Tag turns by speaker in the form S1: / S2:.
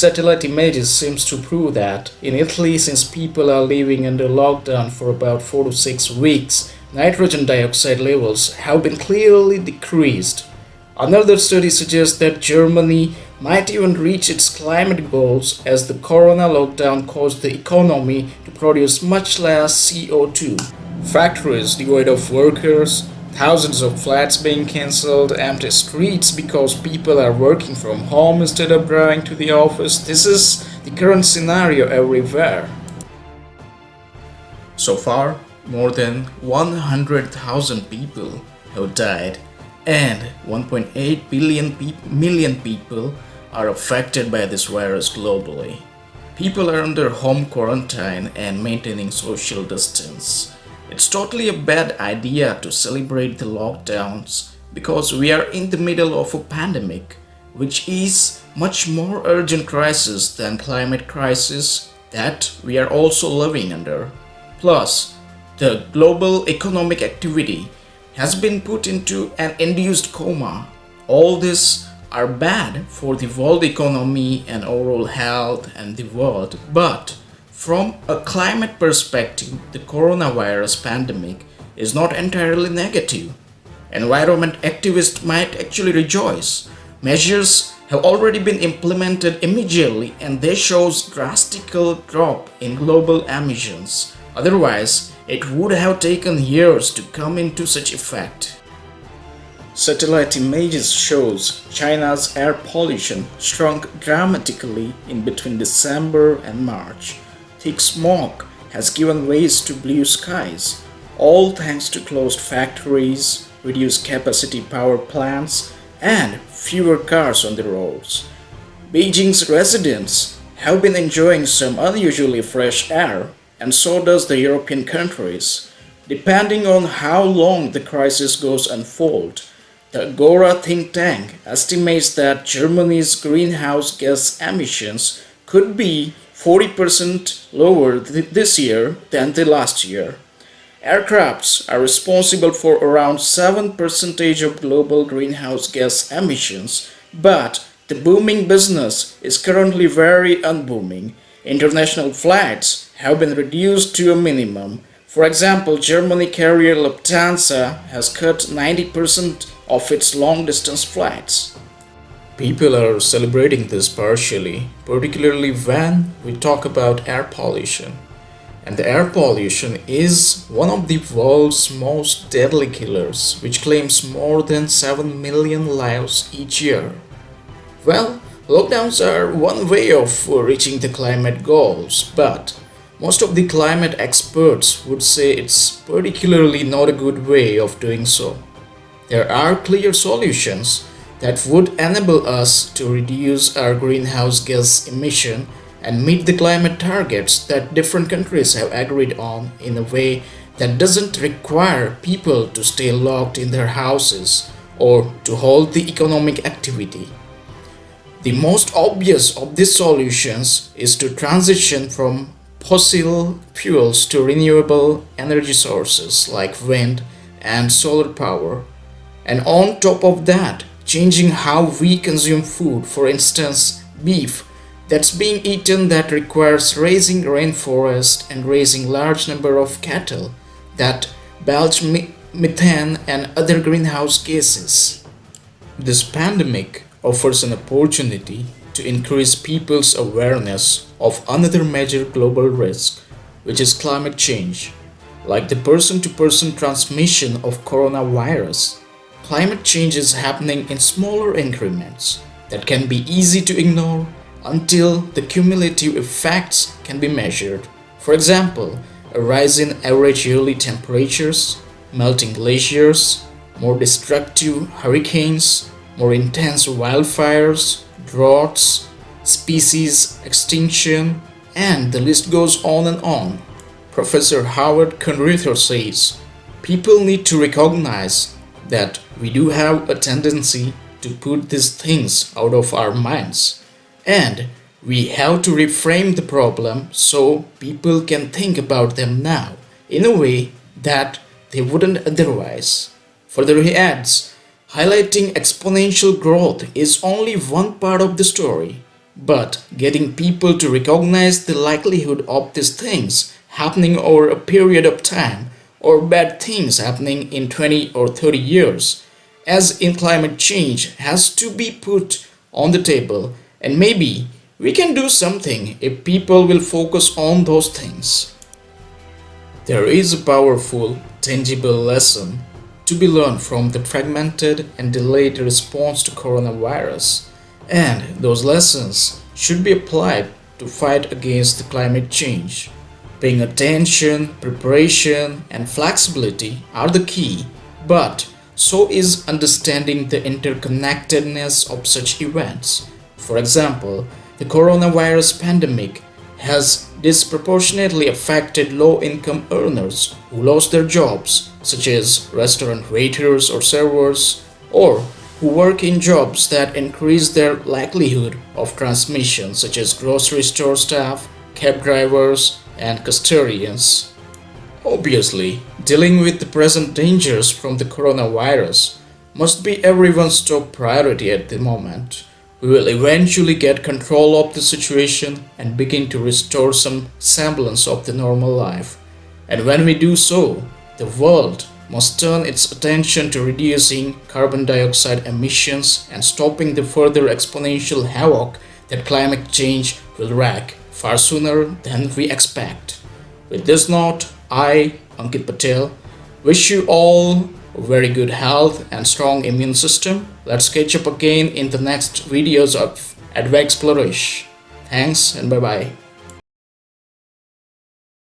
S1: Satellite images seems to prove that in Italy, since people are living under lockdown for about 4 to 6 weeks, nitrogen dioxide levels have been clearly decreased. Another study suggests that Germany might even reach its climate goals as the corona lockdown caused the economy to produce much less CO2. Factories devoid of workers, thousands of flats being cancelled, empty streets because people are working from home instead of driving to the office. This is the current scenario everywhere. So far, more than 100,000 people have died and 1.8 million people are affected by this virus globally. People are under home quarantine and maintaining social distance. It's totally a bad idea to celebrate the lockdowns because we are in the middle of a pandemic, which is much more urgent crisis than climate crisis that we are also living under. Plus, the global economic activity has been put into an induced coma. All this are bad for the world economy and overall health and the world, but from a climate perspective, the coronavirus pandemic is not entirely negative. Environment activists might actually rejoice. Measures have already been implemented immediately and they shows drastical drop in global emissions. Otherwise, it would have taken years to come into such effect. Satellite images shows China's air pollution shrunk dramatically in between December and March. Thick smoke has given ways to blue skies, all thanks to closed factories, reduced capacity power plants, and fewer cars on the roads. Beijing's residents have been enjoying some unusually fresh air, and so does the European countries. Depending on how long the crisis goes unfold, the Agora think tank estimates that Germany's greenhouse gas emissions could be 40% lower this year than the last year. Aircrafts are responsible for around 7% of global greenhouse gas emissions, but the booming business is currently very unbooming. International flights have been reduced to a minimum. For example, Germany carrier Lufthansa has cut 90% of its long-distance flights. People are celebrating this partially, particularly when we talk about air pollution. And the air pollution is one of the world's most deadly killers, which claims more than 7 million lives each year. Well, lockdowns are one way of reaching the climate goals, but most of the climate experts would say it's particularly not a good way of doing so. There are clear solutions that would enable us to reduce our greenhouse gas emission and meet the climate targets that different countries have agreed on in a way that doesn't require people to stay locked in their houses or to halt the economic activity. The most obvious of these solutions is to transition from fossil fuels to renewable energy sources like wind and solar power. And on top of that, changing how we consume food, for instance, beef that's being eaten that requires raising rainforest and raising large number of cattle that belch methane and other greenhouse gases. This pandemic offers an opportunity to increase people's awareness of another major global risk, which is climate change. Like the person-to-person transmission of coronavirus, climate change is happening in smaller increments that can be easy to ignore until the cumulative effects can be measured. For example, a rise in average yearly temperatures, melting glaciers, more destructive hurricanes, more intense wildfires, droughts, species extinction, and the list goes on and on. Professor Howard Conrither says, people need to recognize that we do have a tendency to put these things out of our minds, and we have to reframe the problem so people can think about them now in a way that they wouldn't otherwise. Further, he adds, highlighting exponential growth is only one part of the story. But getting people to recognize the likelihood of these things happening over a period of time, or bad things happening in 20 or 30 years, as in climate change, has to be put on the table, and maybe we can do something if people will focus on those things. There is a powerful, tangible lesson to be learned from the fragmented and delayed response to coronavirus, and those lessons should be applied to fight against the climate change. Paying attention, preparation, and flexibility are the key, but so is understanding the interconnectedness of such events. For example, the coronavirus pandemic has disproportionately affected low-income earners who lost their jobs, such as restaurant waiters or servers, or who work in jobs that increase their likelihood of transmission, such as grocery store staff, cab drivers, and custodians. Obviously, dealing with the present dangers from the coronavirus must be everyone's top priority at the moment. We will eventually get control of the situation and begin to restore some semblance of the normal life. And when we do so, the world must turn its attention to reducing carbon dioxide emissions and stopping the further exponential havoc that climate change will wreak far sooner than we expect. With this note, I, Ankit Patel, wish you all very good health and strong immune system. Let's catch up again in the next videos of Advanced Exploration. Thanks and bye bye.